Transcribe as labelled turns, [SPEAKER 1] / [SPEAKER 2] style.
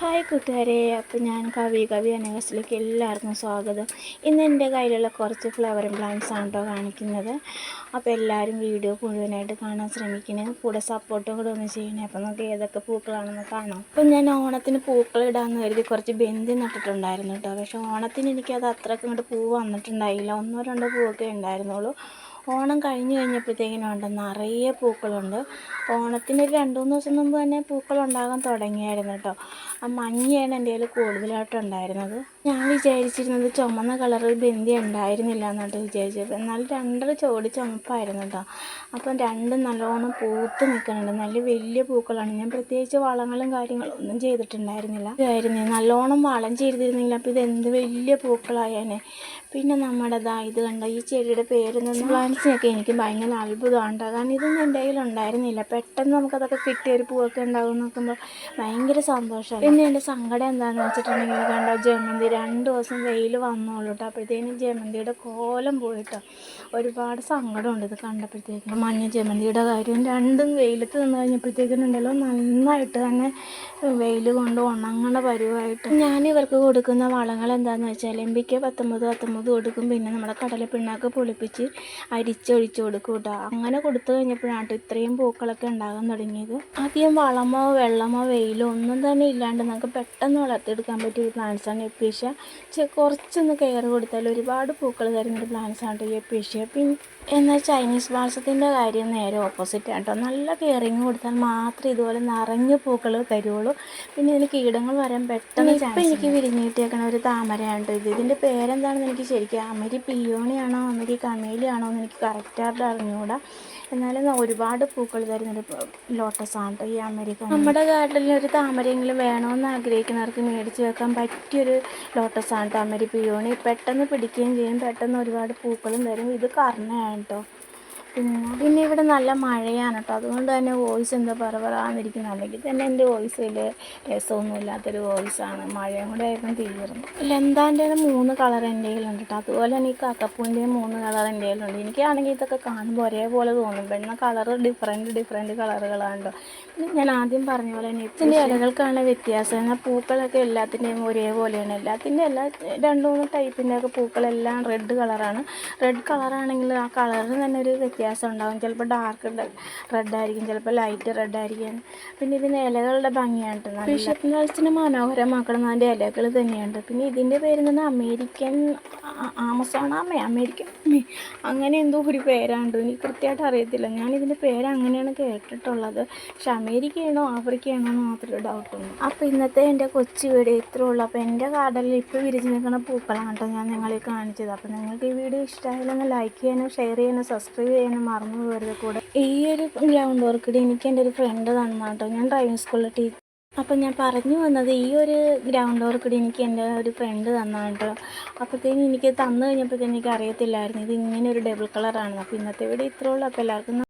[SPEAKER 1] Hi കൂട്ടുകാരെ, അപ്പോൾ ഞാൻ കവി അനഗസിലേക്ക് എല്ലാവർക്കും സ്വാഗതം. ഇന്ന് എൻ്റെ കയ്യിലുള്ള കുറച്ച് ഫ്ലവറിങ് പ്ലാന്റ്സ് ആണ് കേട്ടോ കാണിക്കുന്നത്. അപ്പോൾ എല്ലാവരും വീഡിയോ മുഴുവനായിട്ട് കാണാൻ ശ്രമിക്കണേ, കൂടെ സപ്പോർട്ടും കൂടെ ഒന്ന് ചെയ്യണേ. അപ്പോൾ നമുക്ക് ഏതൊക്കെ പൂക്കളാണെന്ന് കാണാം. അപ്പോൾ ഞാൻ ഓണത്തിന് പൂക്കൾ ഇടാമെന്ന് കരുതി കുറച്ച് ബന്ദി നട്ടിട്ടുണ്ടായിരുന്നു കേട്ടോ. പക്ഷേ ഓണത്തിന് എനിക്കത് അത്രയ്ക്ക് ഇങ്ങോട്ട് പൂ വന്നിട്ടുണ്ടായില്ല, 1-2 പൂവൊക്കെ ഉണ്ടായിരുന്നുള്ളൂ. ഓണം കഴിഞ്ഞപ്പോഴത്തേക്കിനുണ്ട് നിറയെ പൂക്കളുണ്ട്. ഓണത്തിന് ഒരു 2-3 ദിവസം മുമ്പ് തന്നെ പൂക്കളുണ്ടാകാൻ തുടങ്ങിയായിരുന്നു കേട്ടോ. ആ മഞ്ഞയാണ് എൻ്റെ കയ്യിൽ കൂടുതലായിട്ടുണ്ടായിരുന്നത്. ഞാൻ വിചാരിച്ചിരുന്നത് ചുമന്ന കളറ് ബന്ദി ഉണ്ടായിരുന്നില്ല എന്നിട്ട് വിചാരിച്ചത്, എന്നാൽ 2 ചോടി ചുമപ്പായിരുന്നു കേട്ടോ. അപ്പം 2 നല്ലോണം പൂത്ത് നിൽക്കുന്നുണ്ട്, നല്ല വലിയ പൂക്കളാണ്. ഞാൻ പ്രത്യേകിച്ച് വളങ്ങളും കാര്യങ്ങളും ഒന്നും ചെയ്തിട്ടുണ്ടായിരുന്നില്ല. നല്ലോണം വളം ചെയ്തിരുന്നില്ല. അപ്പോൾ ഇതെന്ത് വലിയ പൂക്കളായേനെ. പിന്നെ നമ്മുടെ ഇത് കണ്ട ഈ ചെടിയുടെ പേരൊന്നും പ്ലാന്റ്സിനൊക്കെ എനിക്ക് ഭയങ്കര അത്ഭുതമാണ്. കാരണം ഇതൊന്നും എൻ്റെ കയ്യിൽ ഉണ്ടായിരുന്നില്ല. പെട്ടെന്ന് നമുക്കതൊക്കെ കിട്ടിയൊരു പൂവൊക്കെ ഉണ്ടാകും നോക്കുമ്പോൾ ഭയങ്കര സന്തോഷമാണ്. പിന്നെ എൻ്റെ സങ്കടം എന്താണെന്ന് വെച്ചിട്ടുണ്ടെങ്കിൽ കണ്ട ജമന്തി 2 ദിവസം വെയിൽ വന്നോളൂ കേട്ടോ. അപ്പോഴത്തേനും ജമന്തിയുടെ കോലം പോയിട്ടോ. ഒരുപാട് സങ്കടമുണ്ട് ഇത് കണ്ടപ്പോഴത്തേക്കും. മഞ്ഞ ജമന്തിയുടെ കാര്യം രണ്ടും വെയിലത്ത് നിന്ന് കഴിഞ്ഞപ്പോഴത്തേക്കിനുണ്ടല്ലോ നന്നായിട്ട് തന്നെ വെയിൽ കൊണ്ട് ഉണങ്ങണ പരുവായിട്ട്. ഞാൻ ഇവർക്ക് കൊടുക്കുന്ന വളങ്ങൾ എന്താണെന്ന് വെച്ചാൽ എംപിക്ക് 19 കൊടുക്കും. പിന്നെ നമ്മുടെ കടലപ്പിണ്ണാക്ക് പൊളിപ്പിച്ച് അരിച്ചൊഴിച്ച് കൊടുക്കും കേട്ടോ. അങ്ങനെ കൊടുത്തു കഴിഞ്ഞപ്പോഴാണ് ഇത്രയും പൂക്കളൊക്കെ ഉണ്ടാകാൻ തുടങ്ങിയത്. ആദ്യം വളമോ വെള്ളമോ വെയിലോ ഒന്നും തന്നെ ഇല്ലാണ്ട് നമുക്ക് പെട്ടെന്ന് വളർത്തിയെടുക്കാൻ പറ്റിയ പ്ലാന്റ്സാണ് എപ്പീഷ്യ. കുറച്ചൊന്ന് കെയർ കൊടുത്താൽ ഒരുപാട് പൂക്കൾ തരുന്നൊരു പ്ലാന്റ്സാണ് എപ്പീഷ്യ. പിന്നെ എന്നാൽ ചൈനീസ് ബാൾസത്തിൻ്റെ കാര്യം നേരെ ഓപ്പോസിറ്റ് ആണ് കേട്ടോ. നല്ല കെയറിങ് കൊടുത്താൽ മാത്രമേ ഇതുപോലെ നിറഞ്ഞ പൂക്കൾ തരുള്ളൂ. പിന്നെ ഇതിന് കീടങ്ങൾ വരാൻ പെട്ടെന്ന്. ഇപ്പം എനിക്ക് വിരിഞ്ഞ് കിട്ടിയേക്കണ ഒരു താമരയാണ് ഇത്. ഇതിൻ്റെ പേരെന്താണെന്ന് എനിക്ക് ശരിക്കും അമരി പിയോണിയാണോ അമരി കമേലിയാണോ എന്ന് എനിക്ക് കറക്റ്റായിട്ട് അറിഞ്ഞുകൂടാ. എന്നാലും ഒരുപാട് പൂക്കൾ തരുന്നൊരു ലോട്ടസാണ് കേട്ടോ ഈ അമേരിക്ക. നമ്മുടെ ഗാർഡനിൽ ഒരു താമരയെങ്കിലും വേണമെന്ന് ആഗ്രഹിക്കുന്നവർക്ക് മേടിച്ച് വെക്കാൻ പറ്റിയൊരു ലോട്ടസാണ് കേട്ടോ അമരി പിയോണി. പെട്ടെന്ന് പിടിക്കുകയും ചെയ്യും, പെട്ടെന്ന് ഒരുപാട് പൂക്കളും തരും. ഇത് കർണയാണ് കേട്ടോ. പിന്നെ ഇവിടെ നല്ല മഴയാണ് കേട്ടോ. അതുകൊണ്ട് തന്നെ വോയിസ് എന്താ പറവറാന്നിരിക്കുന്നത്. അല്ലെങ്കിൽ തന്നെ എൻ്റെ വോയിസ് വലിയ രസമൊന്നുമില്ലാത്തൊരു വോയിസാണ്. മഴയും കൂടെ ആയിരുന്നു തീർന്നു. ലെന്താൻ്റെ 3 കളർ എൻ്റെ കയ്യിലുണ്ട് കേട്ടോ. അതുപോലെ തന്നെ ഈ കാക്കപ്പൂവിൻ്റെയും 3 കളർ എൻ്റെ കയ്യിലുണ്ട്. എനിക്കാണെങ്കിൽ ഇതൊക്കെ കാണുമ്പോൾ ഒരേപോലെ തോന്നും. പിന്നെ കളർ ഡിഫറെൻറ്റ് കളറുകളാണ് കേട്ടോ. പിന്നെ ഞാൻ ആദ്യം പറഞ്ഞ പോലെ തന്നെ ഇതിൻ്റെ ഇലകൾക്കാണ് വ്യത്യാസം. എന്നാൽ പൂക്കളൊക്കെ എല്ലാത്തിൻ്റെയും ഒരേപോലെയാണ്. എല്ലാത്തിൻ്റെ എല്ലാ 2-3 ടൈപ്പിൻ്റെയൊക്കെ പൂക്കളെല്ലാം റെഡ് കളറാണ്. റെഡ് കളറാണെങ്കിൽ ആ കളറിന് തന്നെ ഒരു വ്യത്യാസം ഉണ്ടാകും. ചിലപ്പോൾ ഡാർക്ക് റെഡ് ആയിരിക്കും, ചിലപ്പോൾ ലൈറ്റ് റെഡ് ആയിരിക്കും. പിന്നെ ഇതിന് ഇലകളുടെ ഭംഗിയാണ് കേട്ടോ. ബിഷപ്പ് നട്ട്സിനെ മനോഹരമാക്കണം അതിൻ്റെ ഇലകൾ തന്നെയുണ്ട്. പിന്നെ ഇതിൻ്റെ പേര് തന്നെ അമേരിക്കൻ അമേരിക്കൻ അങ്ങനെ എന്തോ ഒരു പേരാണ്ട്, എനിക്ക് കൃത്യമായിട്ട് അറിയത്തില്ല. ഞാനിതിൻ്റെ പേര് അങ്ങനെയാണ് കേട്ടിട്ടുള്ളത്. പക്ഷെ അമേരിക്കയാണോ ആഫ്രിക്കയാണോ എന്ന് മാത്രമേ ഡൗട്ടുണ്ട്. അപ്പോൾ ഇന്നത്തെ എൻ്റെ കൊച്ചു വീഡിയോ ഇത്രേ ഉള്ളൂ. അപ്പോൾ എൻ്റെ ഗാർഡനിൽ ഇപ്പോൾ വിരിഞ്ഞ് നിൽക്കുന്ന പൂക്കളാണ് കേട്ടോ ഞാൻ നിങ്ങളെ കാണിച്ചത്. അപ്പോൾ നിങ്ങൾക്ക് ഈ വീഡിയോ ഇഷ്ടമായാലൊന്ന് ലൈക്ക് ചെയ്യാനും ഷെയർ ചെയ്യാനും സബ്സ്ക്രൈബ് ചെയ്യാനും മറന്നു പോകരുത്. കൂടെ ഈ ഒരു ഗ്രൗണ്ട് ഓർക്കിഡ് എനിക്ക് എൻ്റെ ഒരു ഫ്രണ്ട് തന്നാണ് കേട്ടോ. ഞാൻ ഡ്രൈവിംഗ് സ്കൂളിലെ ടീച്ചർ. അപ്പം ഞാൻ പറഞ്ഞു വന്നത് ഈ ഒരു ഗ്രൗണ്ട് ഓർക്കിഡ് എനിക്ക് എൻ്റെ ഒരു ഫ്രണ്ട് തന്നാണ് കേട്ടോ. അപ്പോഴത്തേനും എനിക്ക് തന്നു കഴിഞ്ഞപ്പോഴത്തേനും എനിക്ക് അറിയത്തില്ലായിരുന്നു ഇത് ഇങ്ങനെ ഒരു ഡബിൾ കളറാണ്. അപ്പോൾ ഇന്നത്തെ വീഡിയോ ഇത്രേ ഉള്ളൂ. അപ്പോൾ എല്ലാവർക്കും